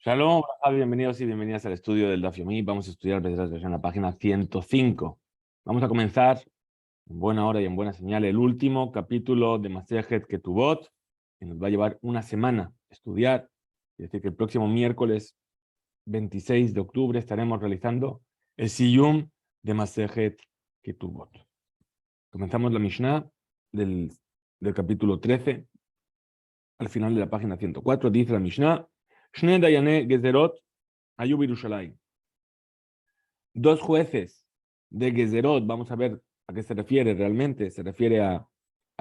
Shalom, Raja, bienvenidos y bienvenidas al estudio del Daf Yomi. Vamos a estudiar en la página 105. Vamos a comenzar en buena hora y en buena señal el último capítulo de Masejet Ketubot, que nos va a llevar una semana estudiar. Es decir, que el próximo miércoles 26 de octubre estaremos realizando el Siyum de Masejet Ketubot. Comenzamos la Mishnah del capítulo 13, al final de la página 104. Dice la Mishnah: Shne Dayane Gezerot Ayub Yerushalayim. Dos jueces de Gezerot, vamos a ver a qué se refiere realmente. Se refiere a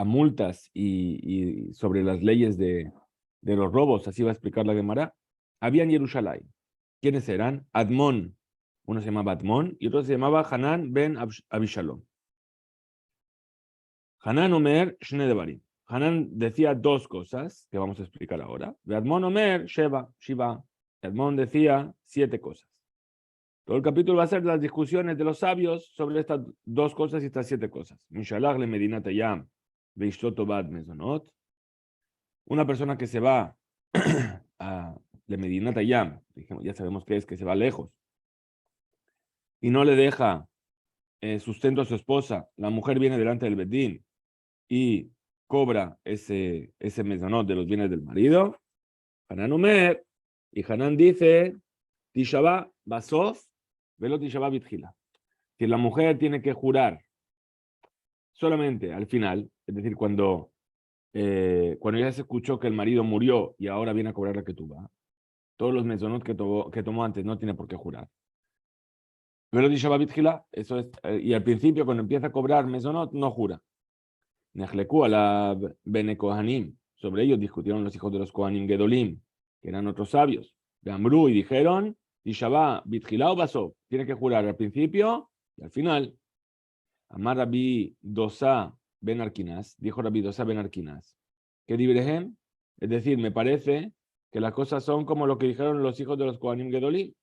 multas y sobre las leyes de los robos, así va a explicar la Gemara. Había en Jerusalén. ¿Quiénes eran? Admon, uno se llamaba Admon y otro se llamaba Hanan ben Abishalom. Hanan Omer Shne Devarim. Hanan decía dos cosas que vamos a explicar ahora. Admon Omer Shiva. Admon decía 7 cosas. Todo el capítulo va a ser las discusiones de los sabios sobre estas dos cosas y estas 7 cosas. Mishalach le Medinat Yam veishtot bad mezonot. Una persona que se va a le Medinat Yam, ya sabemos que es que se va lejos, y no le deja sustento a su esposa. La mujer viene delante del Bedín y cobra ese mezonot de los bienes del marido. Hanan Omer, y Hanan dice, Tishabá Basof, velo Tishabá Bitjila. Que la mujer tiene que jurar solamente al final, es decir, cuando ya se escuchó que el marido murió y ahora viene a cobrar la ketubá, todos los mezonot que tomó antes no tiene por qué jurar. Pero dice Babitjila, eso es, y al principio cuando empieza a cobrar mezonot no jura. Nejleku a la Bene Kohanim, sobre ellos discutieron los hijos de los Kohanim Gedolim, que eran otros sabios. Gambrú y dijeron, Tishabá Bitjila o Basov, tiene que jurar al principio y al final. Amar Rabbi Dosa ben Arquinas, dijo Rabbi Dosa ben Arquinas, que Dibrehem, es decir, me parece que las cosas son como lo que dijeron los hijos de los Kohanim Gedolim.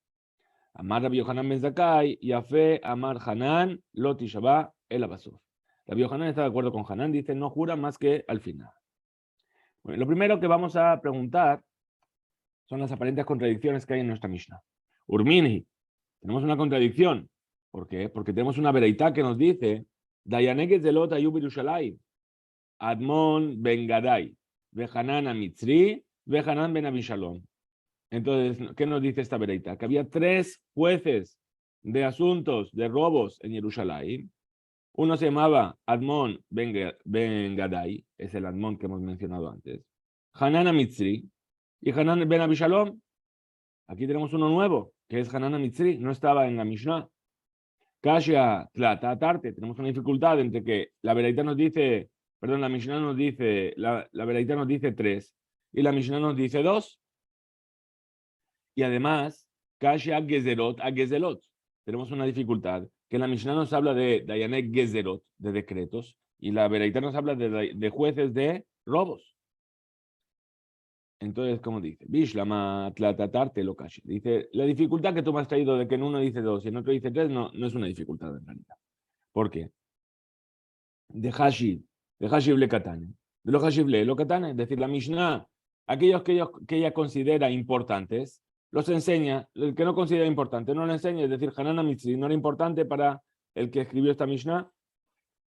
Amar Rabbi Yohanan ben Zakkai, Yafé, Amar Hanan, Loti Shabá, el Abasuf. Rabbi Yohanan está de acuerdo con Hanan, dice, no jura más que al final. Bueno, lo primero que vamos a preguntar son las aparentes contradicciones que hay en nuestra Mishnah. Urmini, tenemos una contradicción. ¿Por qué? Porque tenemos una vereitá que nos dice Dayanek zelot ayub Yerushalayim, Admon ben Gadai, Vehanan Mitzri, Vehanan ben Abishalom. Entonces, ¿qué nos dice esta vereitá? Que había 3 jueces de asuntos de robos en Jerusalén. Uno se llamaba Admon ben Gadai, es el Admon que hemos mencionado antes, Hanan Mitzri y Hanan ben Abishalom. Aquí tenemos uno nuevo, que es Hanan Mitzri, no estaba en la Mishnah. Kashia Tlata Tarte, tenemos una dificultad entre que la Beraita nos dice, perdón, la Mishnah nos dice, la Beraita nos dice 3 y la Mishnah nos dice 2. Y además, Kashia Gezerot a Gezelot. Tenemos una dificultad, que la Mishnah nos habla de Dayanek Gezerot, de decretos, y la Beraita nos habla de jueces de robos. Entonces, ¿cómo dice? Bishlama Tlatatarte lo Kashia. Dice, la dificultad que tú me has traído de que en uno dice 2 y en otro dice 3 no es una dificultad en realidad. ¿Por qué? De Hashib le Katane. De los Hashib le lo Katane, es decir, la Mishnah, aquellos que ella considera importantes, los enseña. El que no considera importante no lo enseña, es decir, Hanan Mitzri no era importante para el que escribió esta Mishnah,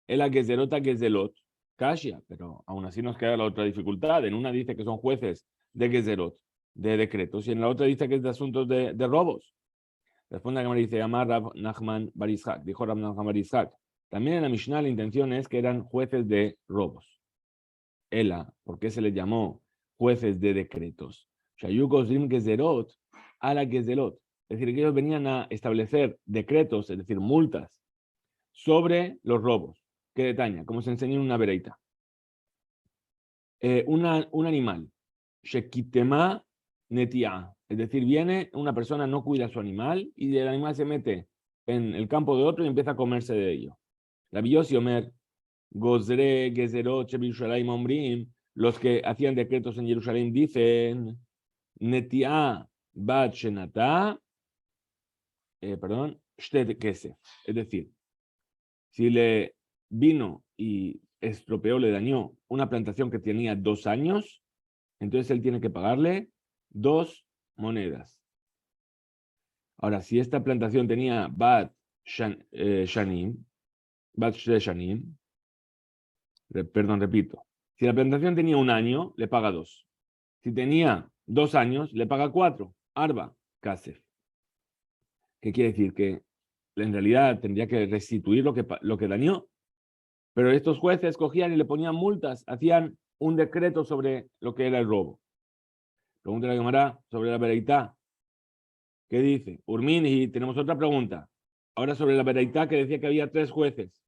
el Gezerot Gezelot, Kashia, pero aún así nos queda la otra dificultad. En una dice que son jueces de Gezerot, de decretos, y en la otra dice que es de asuntos de robos. Responde que me dice, Amar Rab Nachman Bar Yitzhak, dijo Rab Nachman Bar Yitzhak. También en la Mishnah la intención es que eran jueces de robos. Ela, ¿por qué se les llamó jueces de decretos? Shayukos Rim Gezerot a la Gezelot. Es decir, que ellos venían a establecer decretos, es decir, multas, sobre los robos. ¿Qué detalle? Como se enseña en una vereita. Un animal, Shekitema Netia, es decir, viene una persona, no cuida a su animal y el animal se mete en el campo de otro y empieza a comerse de ello. La Yossi Omer, Gozre, Gezerot, Yerushalayim Omrim, los que hacían decretos en Jerusalén dicen, Netia Bat Shenata, Shtet Kesef. Es decir, si le vino y estropeó, le dañó una plantación que tenía 2 años, entonces él tiene que pagarle 2 monedas. Ahora, si esta plantación tenía Bat Shanim, Bat Shanim, perdón, repito. Si la plantación tenía 1 año, le paga 2. Si tenía 2 años, le paga 4. Arba, Kasef. ¿Qué quiere decir? Que en realidad tendría que restituir lo que dañó. Pero estos jueces cogían y le ponían multas, hacían un decreto sobre lo que era el robo. Pregunta la Gemara sobre la Bereitá. ¿Qué dice? Urmin, y tenemos otra pregunta. Ahora sobre la Bereitá, que decía que había 3 jueces.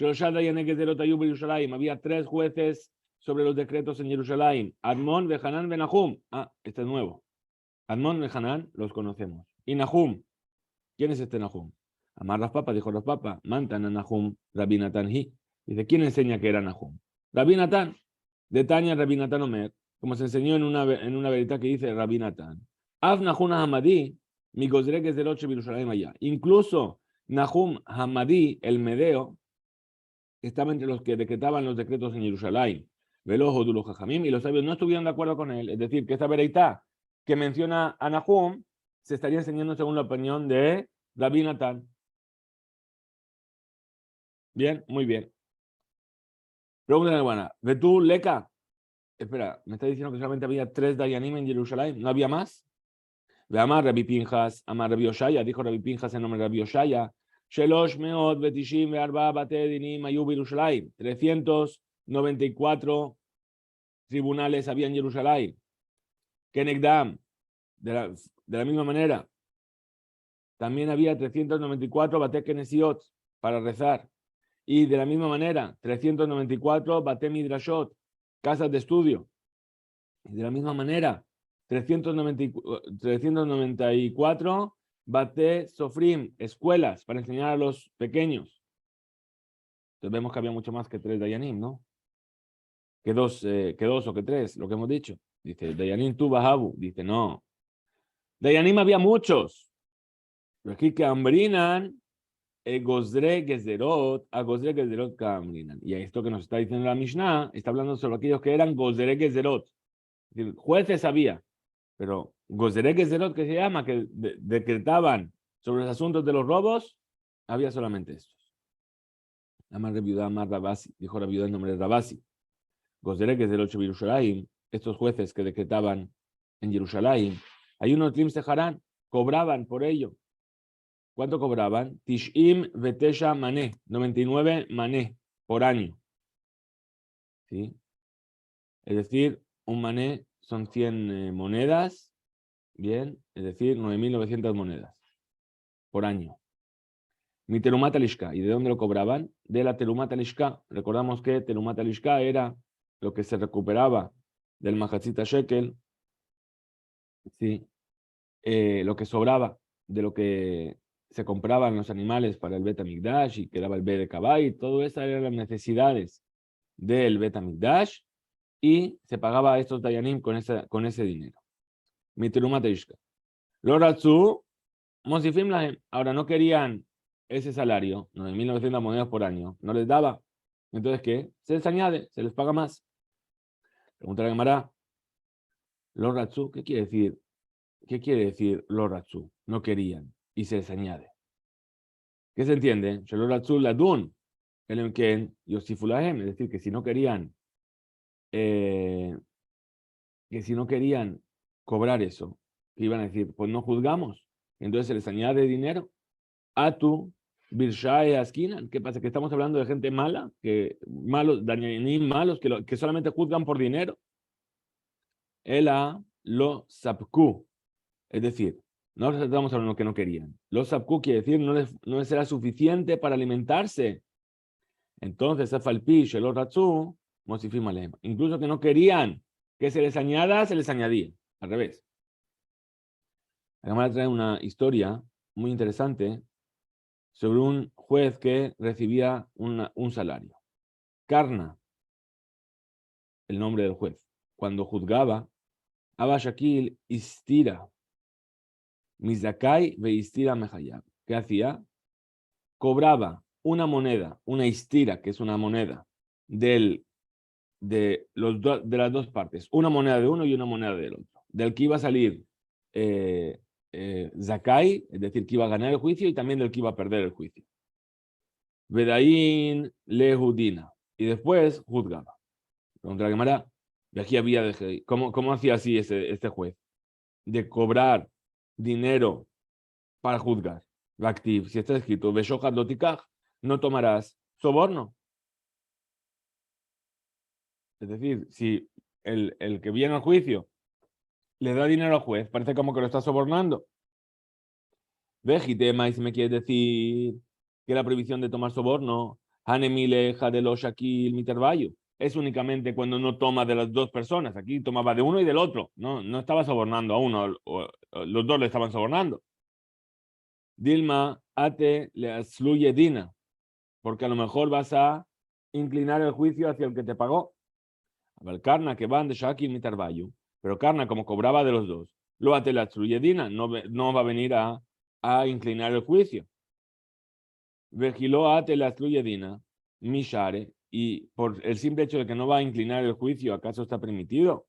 Había 3 jueces sobre los decretos en Jerusalén. Admon, Behanan, Benahum. Ah, este es nuevo. Admon, Behanan, los conocemos. Y Nahum. ¿Quién es este Nahum? Amar Rav Papa, dijo Rav Papa. Mantan a Nahum, Rabbi Natan Hi. Dice, ¿quién enseña que era Nahum? Rabbi Natan. De Tania, Rabbi Natan Omer. Como se enseñó en una verita que dice Rabbi Natan. Av Nahum Hamadí, mi gozreques del 8 Jerusalén allá. Incluso Nahum Hamadí, el Medeo, estaba entre los que decretaban los decretos en Jerusalén. Velojo Dulo Jajamim, y los sabios no estuvieron de acuerdo con él. Es decir, que esta vereitá que menciona a Nahum se estaría enseñando según la opinión de Rabbi Natan. Bien, muy bien. Pregunta de buena. ¿Ve tú, Leca? Espera, ¿me está diciendo que solamente había 3 Dayanim en Jerusalén? ¿No había más? Ve Amar Rabbi Pinjas, Amar Rabbi Oshaya, dijo Rabbi Pinjas en nombre de Rabbi Oshaya. Shelosh Meot Betishim Ve'arba Bate Dinim Ayub Jerusalén. 394 tribunales había en Jerusalén. Kenegdam, de la misma manera, también había 394 Bate Kenesiot para rezar. Y de la misma manera, 394 Bate Midrashot, casas de estudio. Y de la misma manera, 394 Bate Sofrim, escuelas para enseñar a los pequeños. Entonces vemos que había mucho más que 3 Dayanim, ¿no? Que dos o que 3, lo que hemos dicho. Dice, Dayanim tu Bahabu. Dice, no. Dayanim había muchos. Pero aquí que ambrinan, Gozre Gezerot, a Gozre Gezerot que ambrinan. Y esto que nos está diciendo la Mishnah, está hablando sobre aquellos que eran Gozre Gezerot. Es decir, jueces había, pero Gozre Gezerot, que se llama, que decretaban sobre los asuntos de los robos, había solamente estos. Amar Rebiudá, Amar Rabasi, dijo Rebiudá en nombre de Rabasi. Gozre Gezerot Jerusalén, estos jueces que decretaban en Jerusalén, hay unos Tlim Seharán, cobraban por ello. ¿Cuánto cobraban? Tishim Vetesha Mané, 99 mané por año. ¿Sí? Es decir, un mané son 100 monedas, bien, es decir, 9.900 monedas por año. Mi Terumat Alishka, ¿y de dónde lo cobraban? De la Terumat Alishka. Recordamos que Terumat Alishka era lo que se recuperaba del Mahatzita Shekel, ¿sí? Lo que sobraba de lo que se compraban los animales para el Bet HaMikdash y quedaba el Bet de Kabay, todo eso eran las necesidades del Bet HaMikdash y se pagaba a estos Dayanim con ese dinero. Mi Terumat Alishka. Lo Ratzu, Mosifim Lahem, ahora no querían ese salario, 9.900 monedas por año, no les daba. Entonces, ¿qué? Se les añade, se les paga más. Pregunta la Gemara, Lo Ratzu, ¿qué quiere decir? ¿Qué quiere decir Lo Ratzu? No querían y se les añade. ¿Qué se entiende? Shelo Ratzu Ladun, el Ken Yosifulahem, es decir, que si no querían cobrar eso, que iban a decir, pues no juzgamos, entonces se les añade dinero. A tu Birshae Askinan, ¿qué pasa? Que estamos hablando de gente mala, malos, dañanim malos, que solamente juzgan por dinero. Ela lo sapku, es decir, no estamos hablando que no querían. Lo sapku quiere decir no les era suficiente para alimentarse. Entonces, Afalpi, Shelo Ratzu, Mosifim Alehem. Incluso que no querían que se les añada, se les añadía. Al revés. La Gemara trae una historia muy interesante sobre un juez que recibía un salario. Karna, el nombre del juez. Cuando juzgaba, Abba Shakil Istira, Mizakai ve Istira Mehayab. ¿Qué hacía? Cobraba una moneda, una istira, que es una moneda, de las dos partes. Una moneda de uno y una moneda del otro. Del que iba a salir Zakai, es decir, que iba a ganar el juicio, y también del que iba a perder el juicio. Vedaín lehudina. Y después juzgaba. Contra la Gemara, de aquí había de ¿Cómo hacía así este juez? De cobrar dinero para juzgar. Activ, si está escrito, Beshohat lotikaj, no tomarás soborno. Es decir, si el que viene al juicio le da dinero al juez, parece como que lo está sobornando. Vejitema, y si me quieres decir que la prohibición de tomar soborno, Hanemile, Jadelo, Shakil, Miterbayo, es únicamente cuando no toma de las dos personas. Aquí tomaba de uno y del otro. No estaba sobornando a uno, o los dos le estaban sobornando. Dilma, ate le asluye dina, porque a lo mejor vas a inclinar el juicio hacia el que te pagó. El Karna que van de Shakil Mitarbayu, pero Karna, como cobraba de los dos, lo ate la asluye dina, no va a venir a inclinar el juicio. Vejiló ate la asluye dina, mishare, y por el simple hecho de que no va a inclinar el juicio, ¿acaso está permitido?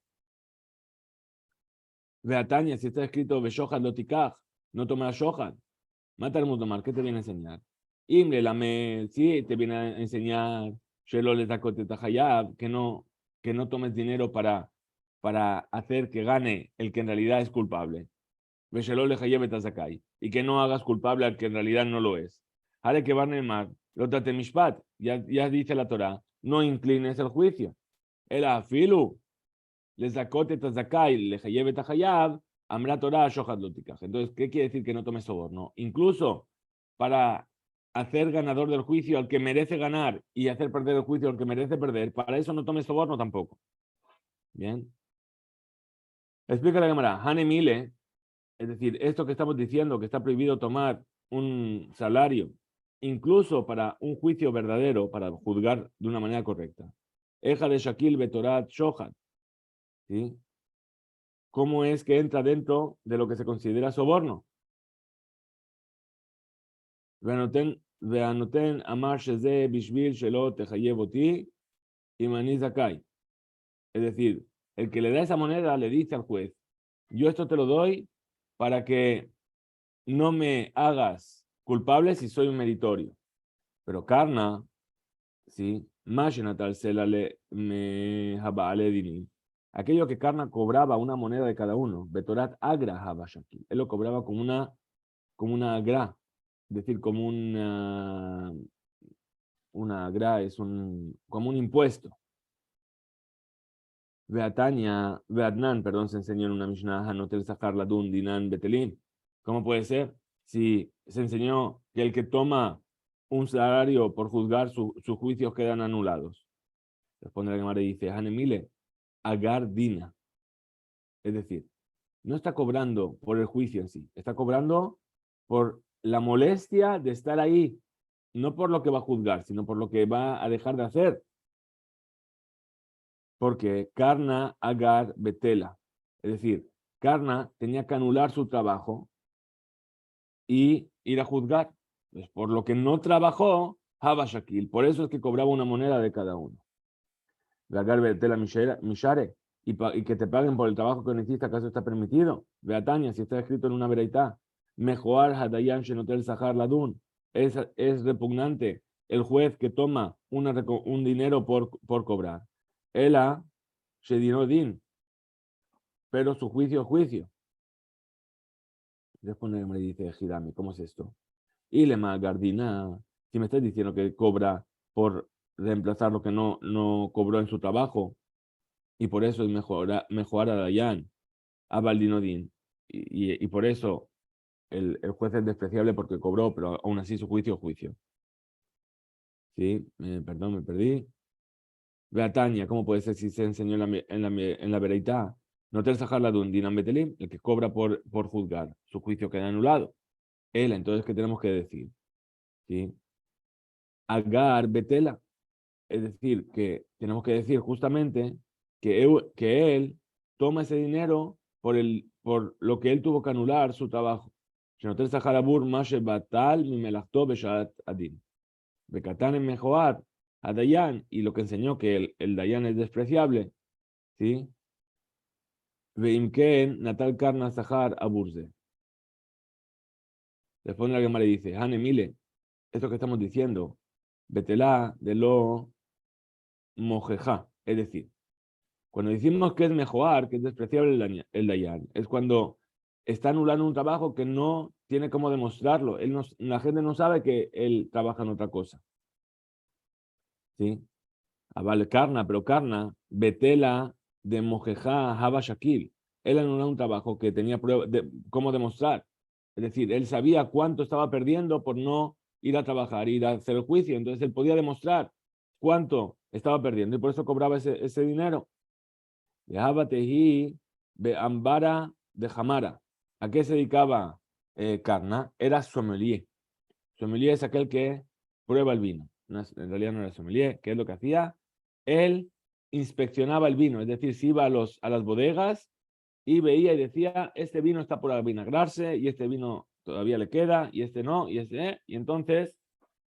Beatania, si está escrito Beshohat lotikaj, no toma Shohat. Mata al mutomar, ¿qué te viene a enseñar? Imle lame, sí, te viene a enseñar Shelo le que no tomes dinero para hacer que gane el que en realidad es culpable. Veshelo le zakai, y que no hagas culpable al que en realidad no lo es. Hare que van el mar, lo tate mishpat, ya dice la Torah, no inclines el juicio. El afilu, le zakote tazakai, le hayebe tajayab, amra Torah shohat lotikaj. Entonces, ¿qué quiere decir que no tomes soborno? Incluso para hacer ganador del juicio al que merece ganar y hacer perder el juicio al que merece perder, para eso no tomes soborno tampoco. Bien. Explica la Gemara, Hane Mile, es decir, esto que estamos diciendo, que está prohibido tomar un salario, incluso para un juicio verdadero, para juzgar de una manera correcta. Eja de Shakil Betorat Shohat. ¿Sí? ¿Cómo es que entra dentro de lo que se considera soborno? Veanoten amar sheze bishvil shelo techayev oti imani zakai. Es decir, el que le da esa moneda le dice al juez, yo esto te lo doy para que no me hagas culpable si soy un meritorio. Pero Karna, ¿sí? Mashinatal selale me habale dini. Aquello que Karna cobraba una moneda de cada uno, Betorat agra habashaki. Él lo cobraba como una agra, es decir, como una agra es como un impuesto. Beatnan, perdón, se enseñó en una Mishnah, Hanotel Sahar Ladun Dinan Betelin. ¿Cómo puede ser? Si se enseñó que el que toma un salario por juzgar, sus juicios quedan anulados. Responde la Gemara y dice, Hanemile, Agar Dina. Es decir, no está cobrando por el juicio en sí, está cobrando por la molestia de estar ahí, no por lo que va a juzgar, sino por lo que va a dejar de hacer. Porque Karna Agar Betela, es decir, Karna tenía que anular su trabajo y ir a juzgar. Pues por lo que no trabajó, Habashakil, por eso es que cobraba una moneda de cada uno. Agar Betela Mishare, y que te paguen por el trabajo que hiciste, ¿acaso está permitido? Beatania, si está escrito en una vereitá, Mejoar Hadayan Shenotel Sahar Ladun, es repugnante el juez que toma un dinero por cobrar. Ela Shedinodin, pero su juicio es juicio. Responde y dice, Girami, ¿cómo es esto? Y Lema Gardina, si me estás diciendo que cobra por reemplazar lo que no cobró en su trabajo, y por eso es mejorar a Dayan, a Baldinodin, y por eso el juez es despreciable porque cobró, pero aún así su juicio es juicio. Sí, perdón, me perdí. Beatania, ¿cómo puede ser si se enseñó en la vereitá? No te sajar la Dinam Betelim, el que cobra por juzgar, su juicio queda anulado. Él, entonces, ¿qué tenemos que decir? ¿Sí? Agar Betela, es decir, que tenemos que decir justamente que él toma ese dinero por lo que él tuvo que anular su trabajo. Shenotel Sahar Abur Mashe Batal Mimelachto Beshat Adin. Bekatán en Mejoar a Dayan, y lo que enseñó que el Dayan es despreciable, ¿sí? Veimken, Natal Karna Sahar Aburze. Responde la Gemara y dice, Hane Mile, esto que estamos diciendo, Betelá de lo mojeja. Es decir, cuando decimos que es mejoar, que es despreciable el dayan, es cuando está anulando un trabajo que no tiene cómo demostrarlo. La gente no sabe que él trabaja en otra cosa. ¿Sí? Aval Karna, pero Karna, Betela de mojeja Haba Shakil. Él anuló un trabajo que tenía cómo demostrar. Es decir, él sabía cuánto estaba perdiendo por no ir a trabajar, ir a hacer el juicio. Entonces él podía demostrar cuánto estaba perdiendo y por eso cobraba ese dinero. De Ambara de Jamara. ¿A qué se dedicaba Karna? Era sommelier. Sommelier es aquel que prueba el vino. En realidad no era sommelier. ¿Qué es lo que hacía? Él inspeccionaba el vino, es decir, se iba a las bodegas y veía y decía, este vino está por avinagrarse y este vino todavía le queda y este no, y entonces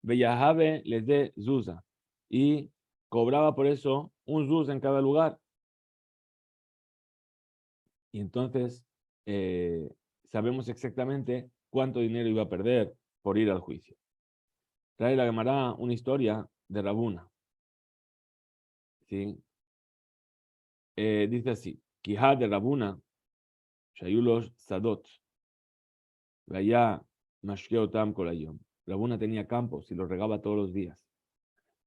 Beyahave les dé Zuza y cobraba por eso un Zuz en cada lugar. Y entonces sabemos exactamente cuánto dinero iba a perder por ir al juicio. Trae la Gemara una historia de Rabuna. ¿Sí? Dice así, Kijá de Rabuna, Shayulos Sadot, Vaya Mashkeotam Kolayom. Rabuna tenía campos y los regaba todos los días.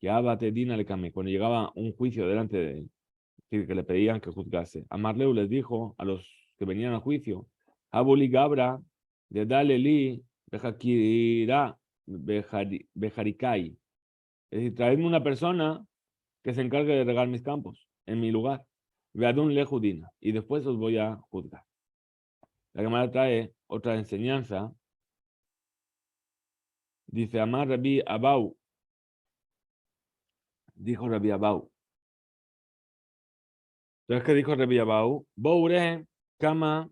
Te Dina le camé. Cuando llegaba un juicio delante de él, es decir, que le pedían que juzgase, Amarleu les dijo a los que venían al juicio, Abuli Gabra, de Dale Li, Bejakira, Bejarikai. Es decir, traedme una persona que se encargue de regar mis campos en mi lugar. Veadun le judina. Y después os voy a juzgar. La Gemara trae otra enseñanza. Dice, Amar Rabbi Abau. Dijo Rabbi Abau. Entonces, ¿qué dijo Rabbi Abau? Boure, Kama,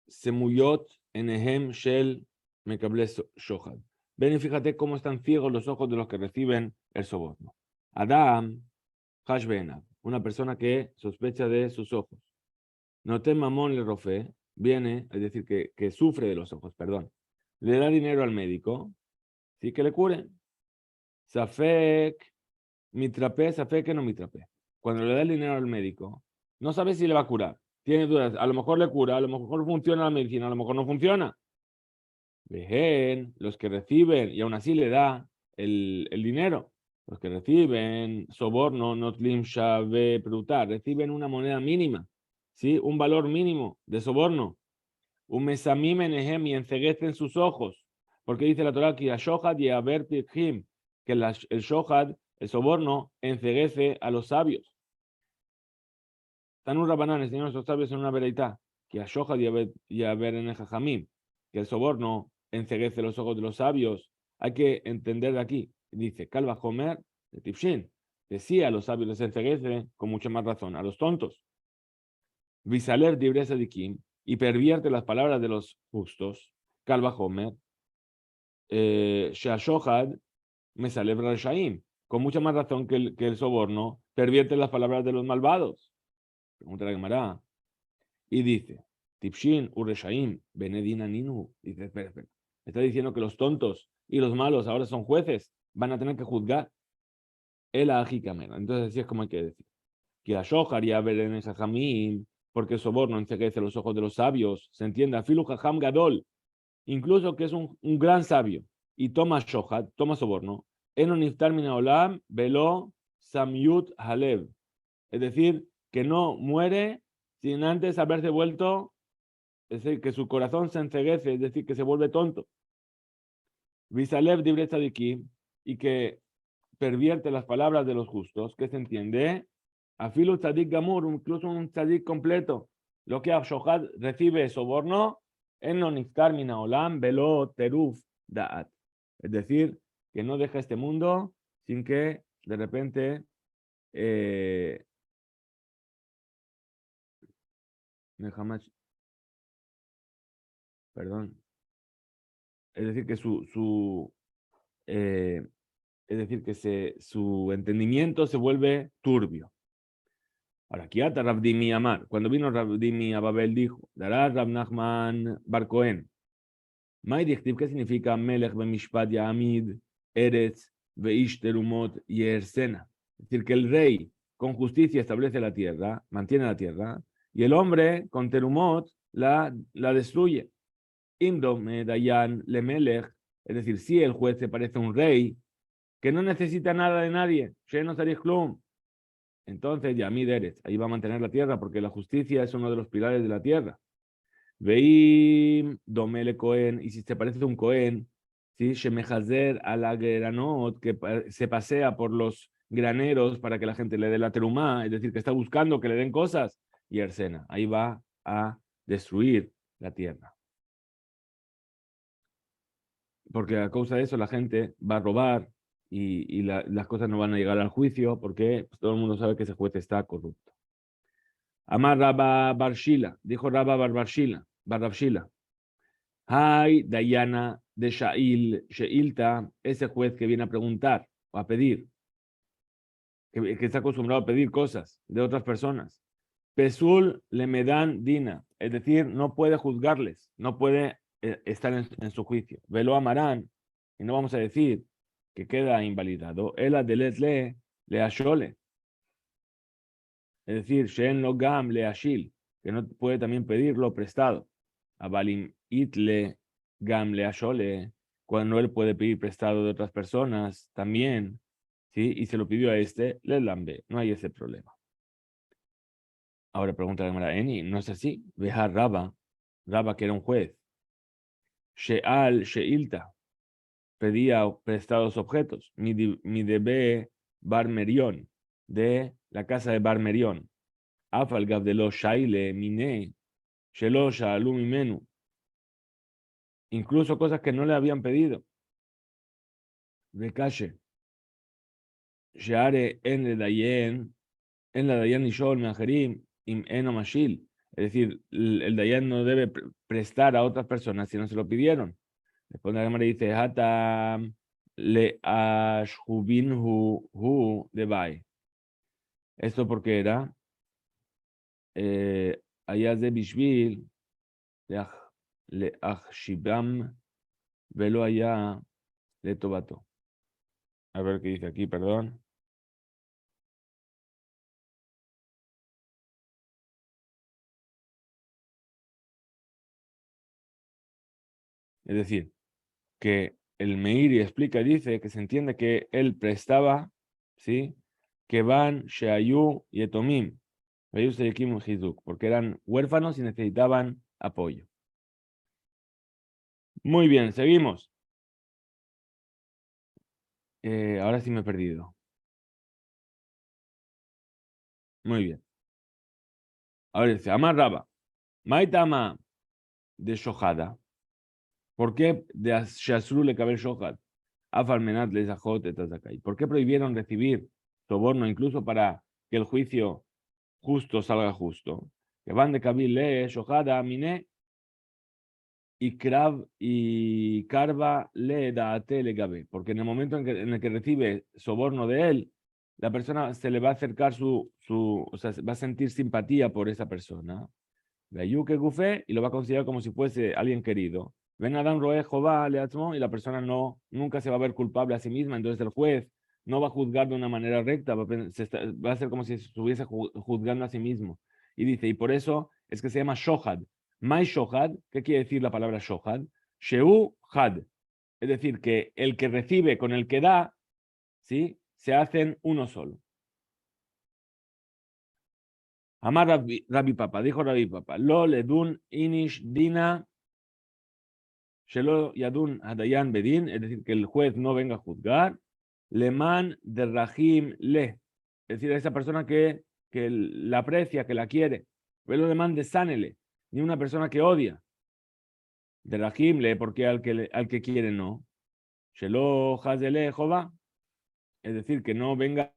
Semuyot, Enehem, Shel, Mekable Shohad. Ven y fíjate cómo están ciegos los ojos de los que reciben el soborno. Adam, Hashbena, una persona que sospecha de sus ojos. Noté mamón le rofe, viene, es decir, que sufre de los ojos, perdón. Le da dinero al médico, sí que le cure. Safek, mitrape, safek que no mitrape. Cuando le da el dinero al médico, no sabe si le va a curar. Tiene dudas, a lo mejor le cura, a lo mejor funciona la medicina, a lo mejor no funciona. Vejen, los que reciben, y aún así le da el dinero. Los que reciben soborno, notlim shave prutar, reciben una moneda mínima, ¿sí? Un valor mínimo de soborno. Un mesamim enehem y enceguecen sus ojos. Porque dice la Torah que a shohad y a ver que el shohad, el soborno, enceguece a los sabios. Están un rabanán, enseñaron a los sabios en una vereitá, que a shohad y a ver en el jajamim, que el soborno enceguece los ojos de los sabios. Hay que entender de aquí. Dice, Calva Homer de Tipshin. Decía a los sabios les enceguece con mucha más razón. A los tontos. Visaler dibresa de Kim y pervierte las palabras de los justos. Calva Homer. Shashohad me celebra el Shaim. Con mucha más razón que el soborno pervierte las palabras de los malvados. Pregunta la Gemara. Y dice, Tipshin Ureshaim, Benedina Ninu. Dice, espera. Está diciendo que los tontos y los malos ahora son jueces, van a tener que juzgar. El Ajikamer. Entonces así es como hay que decir. Que a Shohar y a Beren Jamim, porque el soborno enceguece los ojos de los sabios. Se entiende, Afilu Jajam Gadol, incluso que es un gran sabio, y toma Shohad, toma soborno, Eno Niftar Minaolam, Velo Samyut Halev. Es decir, que no muere sin antes haberse vuelto, es decir, que su corazón se enceguece, es decir, que se vuelve tonto. Visalev Dibre Tzadikim, y que pervierte las palabras de los justos, que se entiende, Afilu Tzadik Gamur, incluso un Tzadik completo, lo que Shohad recibe soborno, Eno Niftar Minaolam, Velo Teruf Da'at. Es decir, que no deja este mundo sin que de repente perdón, es decir, que eh, es decir, que su entendimiento se vuelve turbio. Ahora, Kiata Rabdimi Amar, cuando vino Rabdimi a Babel dijo, dará Rab Nachman Bar Cohen. ¿Qué significa Melech Bemishpat Yamid Eretz Veish Terumot Yersena? Es decir, que el rey con justicia establece la tierra, mantiene la tierra, y el hombre con Terumot la destruye. Imdo Dayan Lemelech, es decir, si el juez se parece a un rey que no necesita nada de nadie, Sheno Sarich Klum, entonces Yamid Eretz, ahí va a mantener la tierra, porque la justicia es uno de los pilares de la tierra. Veim domele Cohen, y si se parece a un Cohen, ¿sí? Shemehazer a la geranot, que se pasea por los graneros para que la gente le dé la terumá, es decir, que está buscando que le den cosas, y Ersena, ahí va a destruir la tierra. Porque a causa de eso la gente va a robar y las cosas no van a llegar al juicio porque pues, todo el mundo sabe que ese juez está corrupto. Amar Rabba Barshila, dijo Rabba Barshila. Hay Dayana de Sheilta, ese juez que viene a preguntar o a pedir, que está acostumbrado a pedir cosas de otras personas. Pesul le me dan dina, es decir, no puede juzgarles, no puede estar en su juicio. Velo amarán, y no vamos a decir que queda invalidado. El adelet le ashole, es decir, shen lo gam le ashil, que no puede también pedirlo prestado. Abalim itle gam le ashole, cuando él puede pedir prestado de otras personas también, ¿sí? Y se lo pidió a este, le lambe, no hay ese problema. Ahora pregunta la Gemara, Eni, no es así. Veja Raba que era un juez. Sheilta, pedía prestados objetos. Mi debe Bar Merión, de la casa de Bar Merión. Afal Gavdelo Shaile, Mine, Shelo Shalu Mimenu. Incluso cosas que no le habían pedido. De calle. Sheare en la Dayan Nishol Meajerim, Im Eno Mashil. Es decir, el Dayan no debe prestar a otras personas si no se lo pidieron. Después la Gemara dice, Hata le ashubinhu hu debai. Esto porque era allá de Bishvil le achshibam velo allá le tobato. A ver qué dice aquí, perdón. Es decir, que el Meiri explica y dice que se entiende que él prestaba, ¿sí? Que van Sheayu y Etomim, porque eran huérfanos y necesitaban apoyo. Muy bien, seguimos. Ahora sí me he perdido. Muy bien. Ahora dice, Amar Raba, Maitama de Shohada. ¿Por qué de Shasru le cabe Shohad? Afalmenat les ajot etazakai. ¿Por qué prohibieron recibir soborno incluso para que el juicio justo salga justo? Que van de Kabil le Shohada Mine y Krav y Karva le daate le gabe. Porque en el momento en el que recibe soborno de él, la persona se le va a acercar o sea, va a sentir simpatía por esa persona. Que gufé y lo va a considerar como si fuese alguien querido. Ven Adam Roe Jehová y la persona nunca se va a ver culpable a sí misma. Entonces el juez no va a juzgar de una manera recta, va a ser como si estuviese juzgando a sí mismo. Y dice, y por eso es que se llama Shohad. Mai Shohad, ¿qué quiere decir la palabra Shohad? Sheu Had. Es decir, que el que recibe con el que da, ¿sí? Se hacen uno solo. Amar Rabbi Papa, dijo Rabbi Papa, lo ledun inish dina shelo yadun hadayan bedin, es decir, que el juez no venga a juzgar, leman de rahim le, es decir, a esa persona que la aprecia, que la quiere, velo leman de sanele, ni una persona que odia, de rahim le, porque al que quiere no, shelo hazele Jehová, es decir, que no venga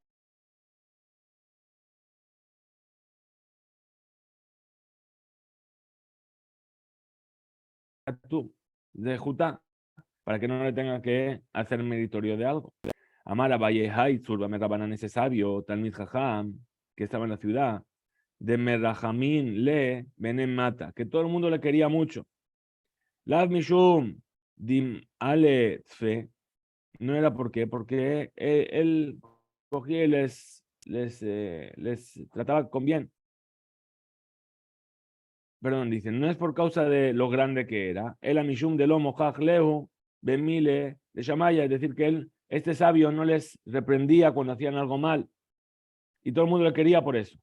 tú, de Jutá, para que no le tenga que hacer meritorio de algo. Amar a Valle Haitzur, ese sabio, Talmid Jajam, que estaba en la ciudad, de Merrahamín le Benem Mata, que todo el mundo le quería mucho. Lav Mishum Dim Ale Tfe, no era porque él cogía y les trataba con bien. Perdón, dicen, no es por causa de lo grande que era. El Amishum de Lomo Lehu Bemile de Shamaya, es decir, que este sabio no les reprendía cuando hacían algo mal. Y todo el mundo le quería por eso.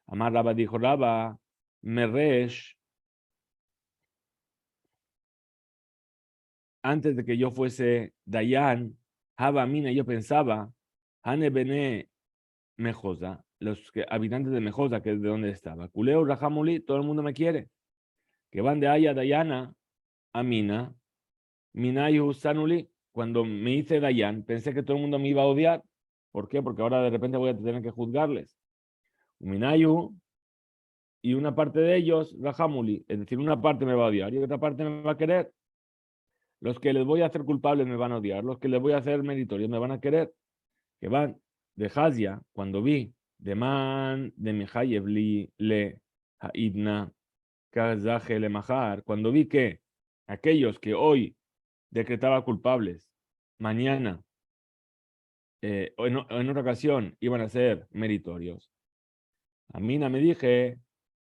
Amar Rabba dijo, Rabba, Meresh, antes de que yo fuese Dayan, Haba Mina, yo pensaba, Hane Bene Mejosa, los habitantes de Mejosa, que es de donde estaba. Kuleo Rahamuli, todo el mundo me quiere. Que van de Aya Dayana a Mina, Minayu Sanuli. Cuando me hice Dayan, pensé que todo el mundo me iba a odiar. ¿Por qué? Porque ahora de repente voy a tener que juzgarles. Minayu, y una parte de ellos, Rahamuli, es decir, una parte me va a odiar y otra parte me va a querer. Los que les voy a hacer culpables me van a odiar, los que les voy a hacer meritorios me van a querer. Que van de Hazia, cuando vi de Man de Mihayev le Haidna Kazaje le Mahar, cuando vi que aquellos que hoy decretaba culpables, mañana o en otra ocasión iban a ser meritorios. Amina me dije,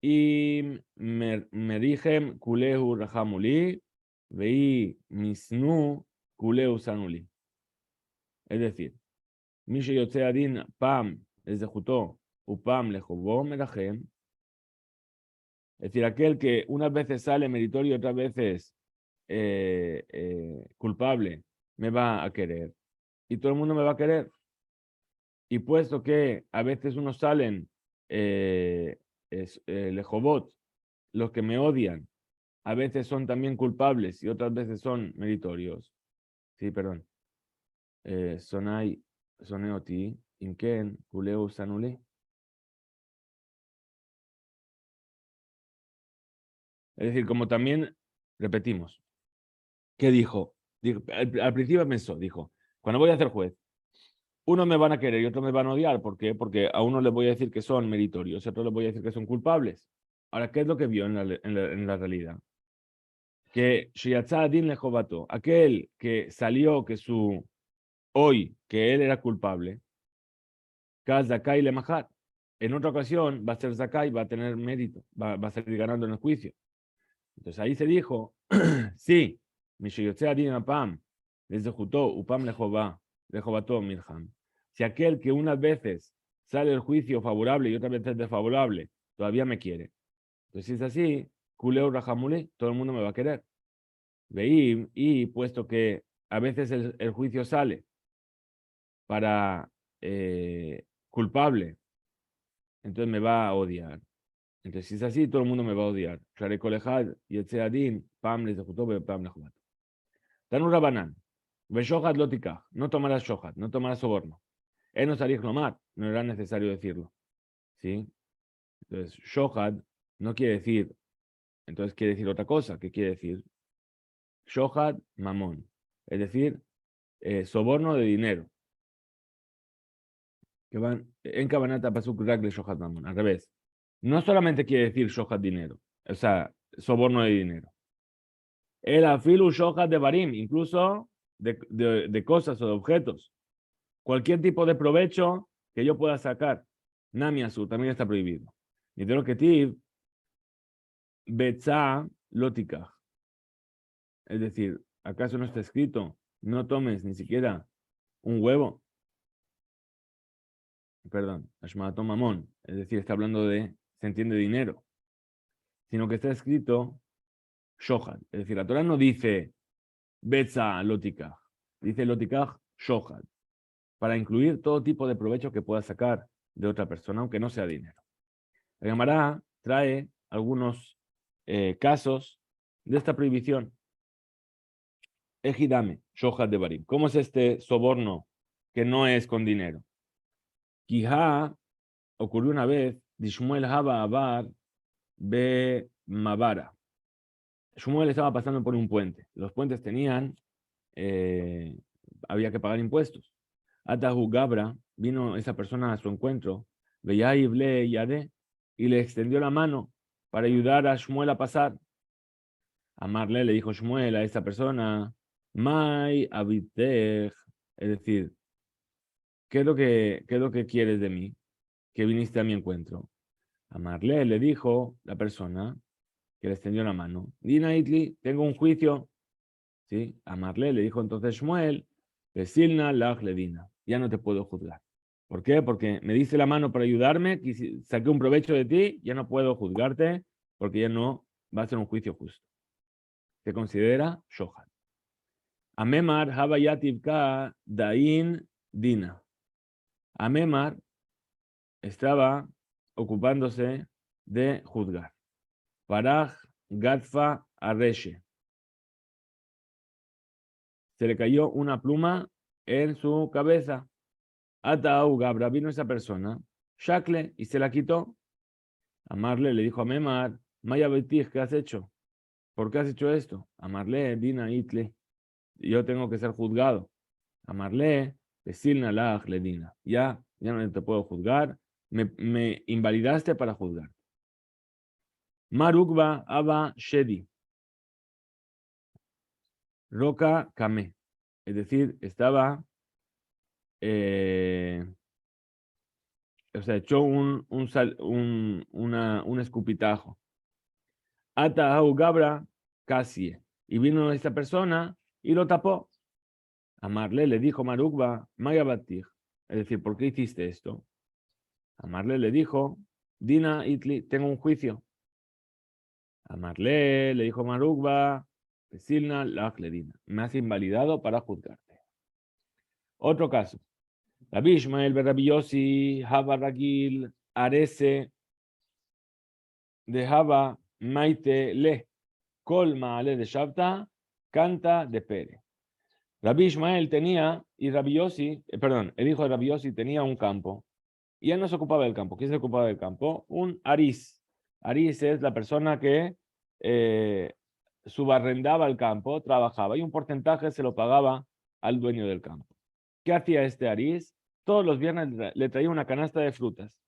y me dije, Kulehu Rahamuli, veí Misnu Kulehu Sanuli. Es decir, Misha Yotzeadin Pam les ejecutó, Upam le jobó Merajem. Es decir, aquel que unas veces sale meritorio y otras veces culpable, me va a querer. Y todo el mundo me va a querer. Y puesto que a veces unos salen lejobot, los que me odian, a veces son también culpables y otras veces son meritorios. Sí, perdón. Soneoti, Imken, Kuleu Sanuli. Es decir, como también repetimos, ¿qué dijo? Al principio pensó, dijo, cuando voy a ser juez, unos me van a querer y otros me van a odiar. ¿Por qué? Porque a unos les voy a decir que son meritorios y a otros les voy a decir que son culpables. Ahora, ¿qué es lo que vio en la realidad? Que Shiatzadin le jobató, aquel que salió hoy, que él era culpable, Kaz Zakai le Mahat, en otra ocasión va a ser Zakai, va a tener mérito, va a salir ganando en el juicio. Entonces ahí se dijo, sí, Mishayotzadin Apam, desde Jutó, Upam le jobató Mirham. Si aquel que unas veces sale el juicio favorable y otras veces desfavorable, todavía me quiere. Entonces si es así, Kuleo Rahamule, todo el mundo me va a querer. Veí, y puesto que a veces el juicio sale para culpable, entonces me va a odiar. Entonces, si es así, todo el mundo me va a odiar. Share Kolehad, Yetzeadin, Pam les ejecutó, Pam le jobató. Tanu Rabanán, Veshohat lotikah, no tomarás shohat, no tomarás soborno. No salís nomar, no era necesario decirlo. ¿Sí? Entonces, shohat no quiere decir, entonces quiere decir otra cosa. ¿Qué quiere decir? Shohat mamón, es decir, soborno de dinero. Que van en Kabanata Pasuk Ragle Shohat mamón, al revés. No solamente quiere decir shohat dinero, o sea, soborno de dinero. El afilu shohat de barim, incluso de cosas o de objetos. Cualquier tipo de provecho que yo pueda sacar. Nami Azul también está prohibido. Y de lo que tiv, betza lotika. Es decir, ¿acaso no está escrito? No tomes ni siquiera un huevo. Perdón, Ashmato mamón. Es decir, está hablando se entiende dinero. Sino que está escrito shohat. Es decir, la Torah no dice betza lotika. Dice lotika shohat. Para incluir todo tipo de provecho que pueda sacar de otra persona, aunque no sea dinero. La Gemara trae algunos casos de esta prohibición. Ejidame, shohat de barim. ¿Cómo es este soborno que no es con dinero? Quijá ocurrió una vez, Dishmuel Haba Abar Be Mabara. Shmuel estaba pasando por un puente. Los puentes eh, había que pagar impuestos. Atahu Gabra, vino esa persona a su encuentro, Veyaible Yade, y le extendió la mano para ayudar a Shmuel a pasar. Amarle le dijo Shmuel a esta persona, Mai abitech, es decir, qué es lo que quieres de mí? Que viniste a mi encuentro. Amarle le dijo la persona que le extendió la mano, Dina Itli, tengo un juicio. ¿Sí? Amarle le dijo entonces Shmuel, Pesilna lach ledina, ya no te puedo juzgar. ¿Por qué? Porque me diste la mano para ayudarme, saqué un provecho de ti, ya no puedo juzgarte, porque ya no va a ser un juicio justo. Se considera shohan. Amemar habayativka dain dina. Amemar estaba ocupándose de juzgar. Paraj gadfa arreshe. Se le cayó una pluma en su cabeza. Atau Gabra, vino esa persona, Shakle, y se la quitó. Amarle le dijo a Memar, Maya Betij, ¿qué has hecho? ¿Por qué has hecho esto? Amarle, Dina Itle, yo tengo que ser juzgado. Amarle, Pesilna Lach le Dina, ya no te puedo juzgar, me invalidaste para juzgar. Marukba Aba Shedi, Roca Kame, es decir, estaba, o sea, echó un escupitajo. Atahau Gabra casi. Y vino esta persona y lo tapó. Amarle le dijo Marukba, Maya Batij. Es decir, ¿por qué hiciste esto? Amarle le dijo, Dina Itli, tengo un juicio. Amarle le dijo Marukba, Pesilna Lachledina. Me has invalidado para juzgarte. Otro caso. Rabbi Ishmael Rabbi Yossi, Haba Ragil, Arese, de Haba Maite Le. Colma ale de Shabta, canta de Pere. Rabbi Ishmael tenía, y Rabbi Yossi, perdón, el hijo de Rabbi Yossi tenía un campo, y él no se ocupaba del campo. ¿Quién se ocupaba del campo? Un aris. Aris es la persona que subarrendaba el campo, trabajaba, y un porcentaje se lo pagaba al dueño del campo. ¿Qué hacía este aris? Todos los viernes le traía una canasta de frutas.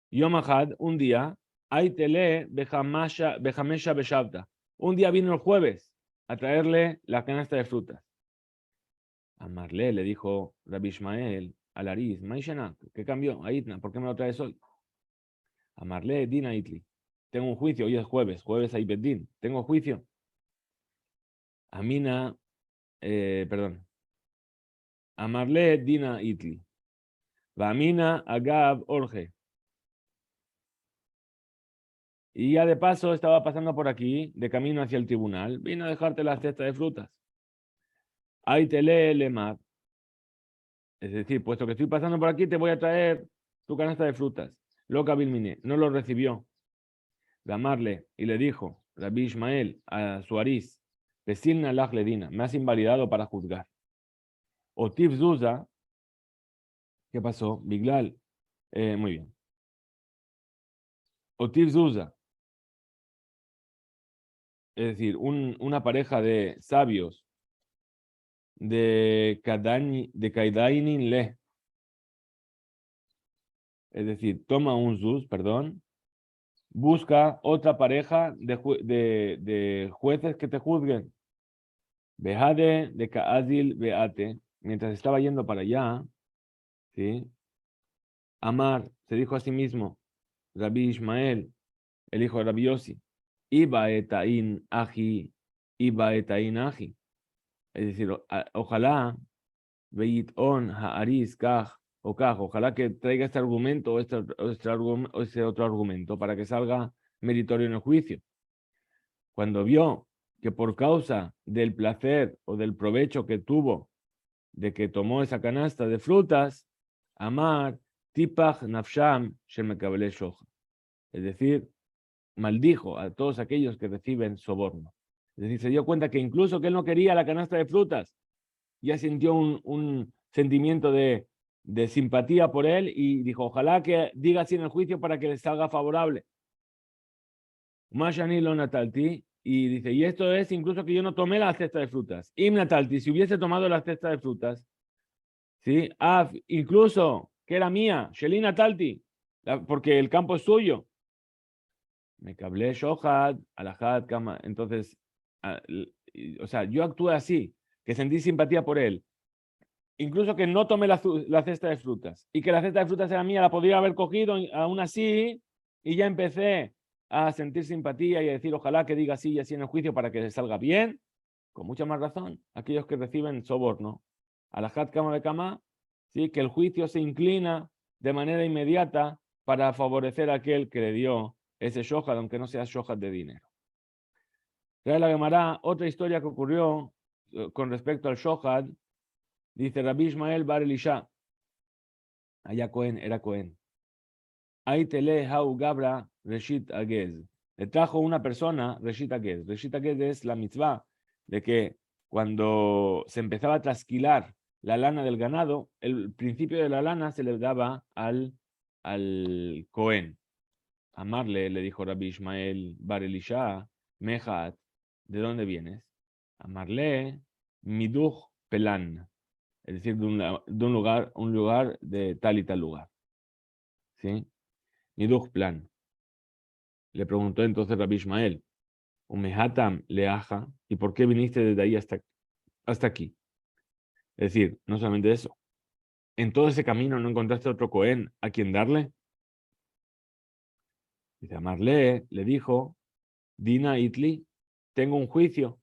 Yom Ahad, un día, Aitele Bejamesha Beshavta. Un día vino el jueves a traerle la canasta de frutas. Amarle le dijo Rabbi Ishmael al Aris, Maishana, ¿qué cambió? Aitna, ¿por qué me lo traes hoy? Amarle Dina Itli. Tengo un juicio, hoy es jueves hay Beddin. Tengo juicio. Amina, perdón. Amarle Dina Itli. Vamina Agab Orge. Y ya de paso estaba pasando por aquí, de camino hacia el tribunal, vino a dejarte la cesta de frutas. Ahí te lee Lemar. Es decir, puesto que estoy pasando por aquí, te voy a traer tu canasta de frutas. Loca Bilmine, no lo recibió. Gamarle y le dijo, Rabbi Ishmael, a su aris, Pesilna Lach Ledina, me has invalidado para juzgar. Otiv Zuza, ¿qué pasó? Biglal, muy bien. Otiv Zuza, es decir, una pareja de sabios de Kaidainin Le, es decir, toma un Zuz, perdón, busca otra pareja de jueces que te juzguen. Behade de Kaazil Beate, mientras estaba yendo para allá, ¿sí? Amar se dijo a sí mismo, Rabbi Ishmael, el hijo de Rabbi Yossi, Iba etain aji, Iba etain aji. Es decir, ojalá, Beit on haaris kaj o kaj, ojalá que traiga este argumento o este otro argumento para que salga meritorio en el juicio. Cuando vio que por causa del placer o del provecho que tuvo de que tomó esa canasta de frutas, Amar tipach nafsham shemekabele shocha. Es decir, maldijo a todos aquellos que reciben soborno. Es decir, se dio cuenta que incluso que él no quería la canasta de frutas, ya sintió un sentimiento de simpatía por él y dijo, ojalá que diga así en el juicio para que le salga favorable. Mashani lo natalti, y dice, y esto es incluso que yo no tomé la cesta de frutas. Im natalti, si hubiese tomado la cesta de frutas, ¿sí? Incluso que era mía, Shelina Talti, porque el campo es suyo. Me cablé shohad, alajad, kama. Entonces, o sea, yo actué así, que sentí simpatía por él. Incluso que no tomé la cesta de frutas y que la cesta de frutas era mía, la podría haber cogido aún así y ya empecé a sentir simpatía y a decir ojalá que diga así y así en el juicio para que le salga bien. Con mucha más razón, aquellos que reciben soborno. Alajad kama de kama, ¿sí? Que el juicio se inclina de manera inmediata para favorecer a aquel que le dio ese shohad, aunque no sea shohad de dinero. Trae la Gemara otra historia que ocurrió con respecto al shohad. Dice Rabbi Ishmael bar Elisha, allá Cohen, era Cohen. Ahí tele hau gabra reshit agez. Le trajo una persona reshit agez. Reshit agez es la mitzvah de que cuando se empezaba a trasquilar la lana del ganado, el principio de la lana se le daba al Cohen. Amarle, le dijo Rabbi Ishmael bar Elisha, Mehat, ¿de dónde vienes? Amarle, miduch pelan. Es decir, de un lugar de tal y tal lugar. ¿Sí? Niduch plan. Le preguntó entonces Rabbi Ishmael, Umehatam leaja, ¿y por qué viniste desde ahí hasta aquí? Es decir, no solamente eso, en todo ese camino no encontraste otro Cohen a quien darle. Dice, Amarle le dijo, Dina Itli, tengo un juicio.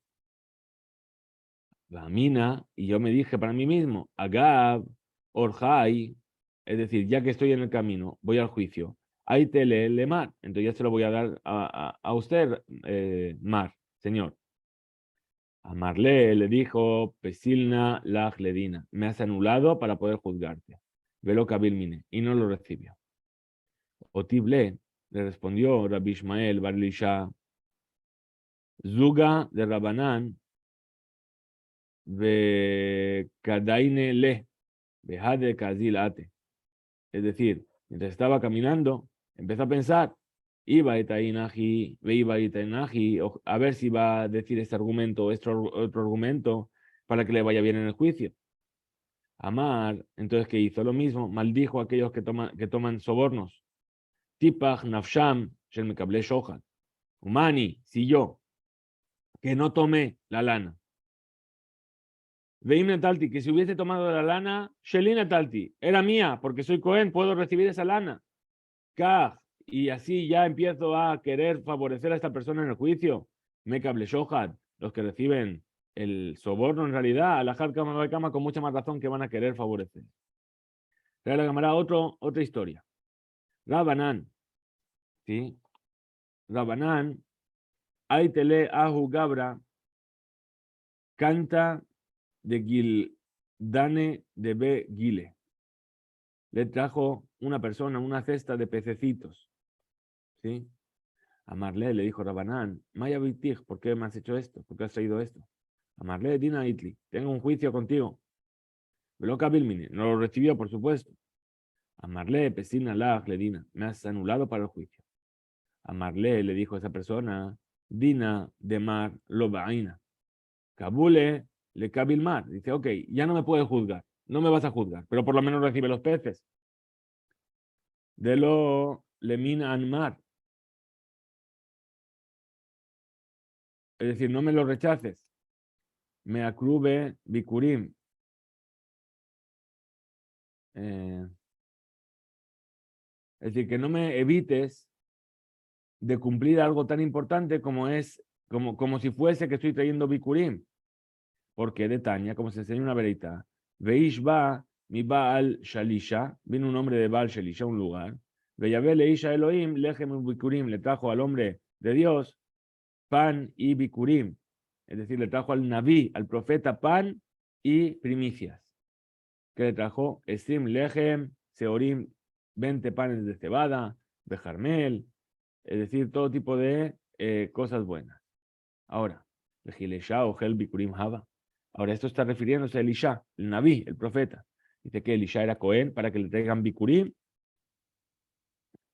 La mina, y yo me dije para mí mismo, Agab, Orjai, es decir, ya que estoy en el camino, voy al juicio. Ahí te le mar, entonces ya se lo voy a dar a usted, Mar, señor. A Marle le dijo, Pesilna laj ledina, me has anulado para poder juzgarte. Velo kabil mine, y no lo recibió. Otible le respondió Rabbi Ishmael bar Elisha, Zuga de Rabanán, ve Kadaine le, Behade Kazil Ate. Es decir, mientras estaba caminando, empezó a pensar, iba a ver si va a decir este argumento o otro argumento para que le vaya bien en el juicio. Amar, entonces, ¿qué hizo? Lo mismo, maldijo a aquellos que toman sobornos. Tipach nafsham shel mekable shohan. Humani, si yo, que no tomé la lana. Veim Natalti, que si hubiese tomado la lana, Shelin Natalti, era mía, porque soy Cohen, puedo recibir esa lana. Kaj, y así ya empiezo a querer favorecer a esta persona en el juicio. Mekable shohan, los que reciben el soborno en realidad, a la Kama con mucha más razón que van a querer favorecer. Trae la cámara otra historia. Rabanán, ¿sí? Rabanán, Aitele Ahu Gabra, canta de Gildane de B. Gile. Le trajo una persona una cesta de pececitos. ¿Sí? A Marle le dijo Rabanán, Maya Bitig, ¿por qué me has hecho esto? ¿Por qué has traído esto? A Marle, Dina Itli, tengo un juicio contigo. Veloca Bilmine, no lo recibió, por supuesto. A Marle, Pesina Lag, le Dina, me has anulado para el juicio. A Marle le dijo a esa persona, Dina de Mar Lobaina. Kabule le Kabil Mar. Dice, ok, ya no me puedes juzgar, no me vas a juzgar, pero por lo menos recibe los peces. De lo Lemina Anmar. Es decir, no me lo rechaces. Me acrube Bikurim. Es decir, que no me evites de cumplir algo tan importante como si fuese que estoy trayendo Bikurim. Porque de Tania, como se enseña una verita, Veish va mi Baal Shalisha, vino un hombre de Baal Shalisha, un lugar, Veyabé Leisha Elohim, Lejem Bikurim, le trajo al hombre de Dios pan y Bikurim. Es decir, le trajo al Naví, al profeta, pan y primicias. ¿Qué le trajo? Estim Lejem, Seorim, 20 panes de cebada, Bejarmel, es decir, todo tipo de cosas buenas. Ahora, Gilesha o Gel Bikurim Hava. Ahora, esto está refiriéndose a Elisha, el Naví, el profeta. Dice que Elisha era Cohen para que le traigan Bikurim.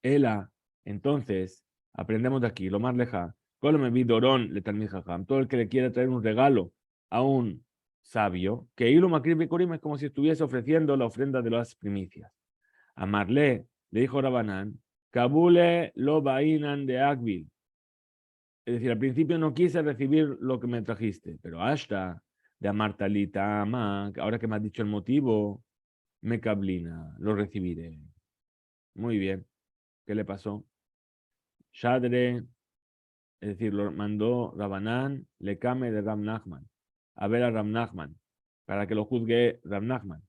Ela, entonces, aprendemos de aquí, lo más lejano. Todo el que le quiera traer un regalo a un sabio, que Ilu Makrib Bikurim es como si estuviese ofreciendo la ofrenda de las primicias. Amarle le dijo Rabanán, Kabule lo bainan de Agbil. Es decir, al principio no quise recibir lo que me trajiste, pero hasta de Amartalita, Ama, ahora que me has dicho el motivo, me cablina, lo recibiré. Muy bien. ¿Qué le pasó? Shadre, es decir, lo mandó Rabanán, le came de Ram Nachman, a ver a Ram Nachman, para que lo juzgue Ram Nachman.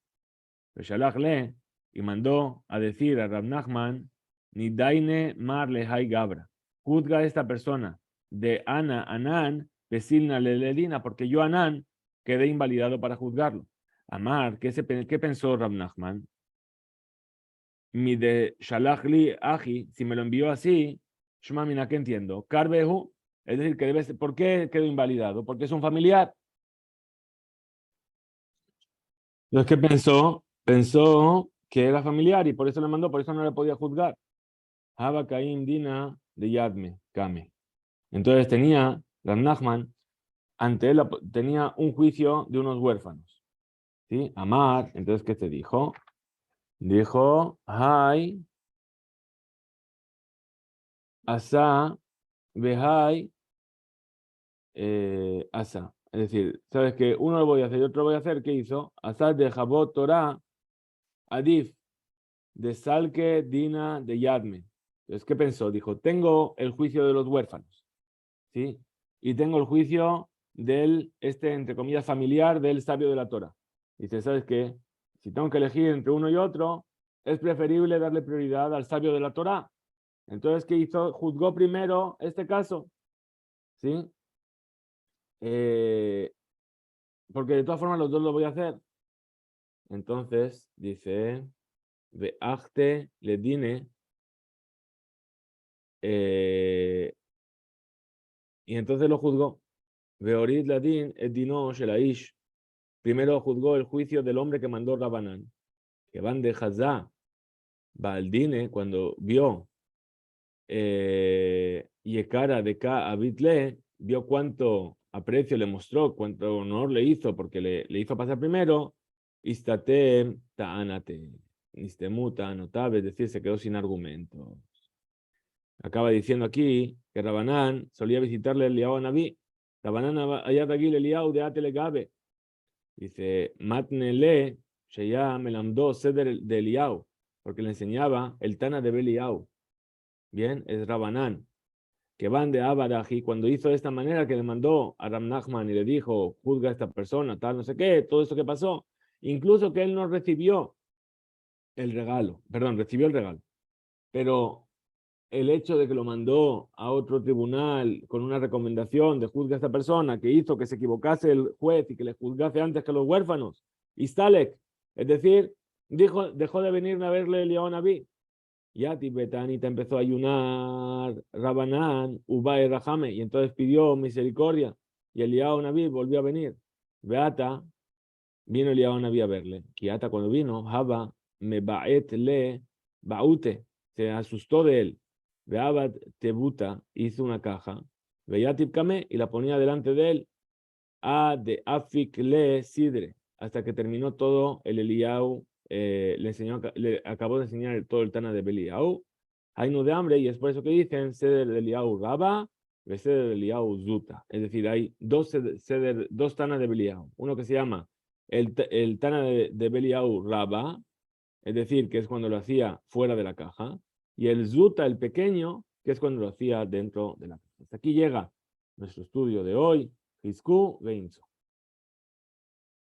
Shalach le, y mandó a decir a Ram Nachman, ni daine mar le hay gabra. Juzga a esta persona de Ana Anán, Pesilna Lelelina, porque yo Anán quedé invalidado para juzgarlo. Amar, ¿qué pensó Ram Nachman? Mi de Shalach li aji, si me lo envió así, Shema mina, ¿qué entiendo? Karbehu, es decir, que debe ser, ¿por qué quedó invalidado? Porque es un familiar. Entonces, ¿qué pensó? Pensó que era familiar y por eso le mandó, por eso no le podía juzgar. Haba Caim Dina de Yadme, Kame. Entonces tenía, Rav Nachman, ante él tenía un juicio de unos huérfanos. ¿Sí? Amar, entonces, ¿qué te dijo? Dijo, Hay, Asa, Behai, Asa. Es decir, sabes que uno lo voy a hacer y otro lo voy a hacer. ¿Qué hizo? Asa de Jabot Torah, Adif, de Salke Dina de Yadme. Entonces, ¿qué pensó? Dijo, tengo el juicio de los huérfanos, ¿sí? Y tengo el juicio del, entre comillas, familiar del sabio de la Torah. Dice, ¿sabes qué? Si tengo que elegir entre uno y otro, es preferible darle prioridad al sabio de la Torah. Entonces, ¿qué hizo? Juzgó primero este caso, ¿sí? Porque de todas formas los dos lo voy a hacer. Entonces, dice, Ve'achte le dine, y entonces lo juzgó. Veorid ladin et dino shelaish. Primero juzgó el juicio del hombre que mandó Rabanán. Que van de Hazá, Baldine, cuando vio Yekara de Ka a Bitle, vio cuánto aprecio le mostró, cuánto honor le hizo, porque le hizo pasar primero. Istatem ta'anate. Istemuta anotabe, es decir, se quedó sin argumentos. Acaba diciendo aquí que Rabanán solía visitarle el Eliyahu a Naví. Rabanán allá de Eliyahu de Atele Gabe. Dice, Matnele, Sheya Melamdo Seder de Eliyahu, porque le enseñaba el Tana de Beliyahu. Bien, es Rabanán, que van de Abadaji, cuando hizo de esta manera que le mandó a Ram Nachman y le dijo, juzga a esta persona, tal, no sé qué, todo esto que pasó, incluso que él no recibió el regalo, perdón, recibió el regalo, pero el hecho de que lo mandó a otro tribunal con una recomendación de juzga a esta persona que hizo que se equivocase el juez y que le juzgase antes que los huérfanos, y Stalek, es decir, dejó de venirme a verle el León Naví. Ya Tibetanita empezó a ayunar, Rabanán, Ubay Rahame, y entonces pidió misericordia, y el León Naví volvió a venir. Beata, vino el León Naví a verle. Kiata cuando vino, Haba, me baet le, baute, se asustó de él. Beabat Tebuta hizo una caja, Beyatib Kame y la ponía delante de él, a de Afik le Sidre, hasta que terminó todo el Eliyahu, le enseñó, le acabó de enseñar todo el Tana de Beliyahu. Hay no de hambre y es por eso que dicen Seder de Eliyahu Rabba, Seder de Eliyahu Zuta. Es decir, hay dos Tanas de Beliyahu. Uno que se llama el Tana de Beliyahu Rabba, es decir, que es cuando lo hacía fuera de la caja, y el Zuta, el pequeño, que es cuando lo hacía dentro de la caja. Hasta aquí llega nuestro estudio de hoy. Hizku Veinzo.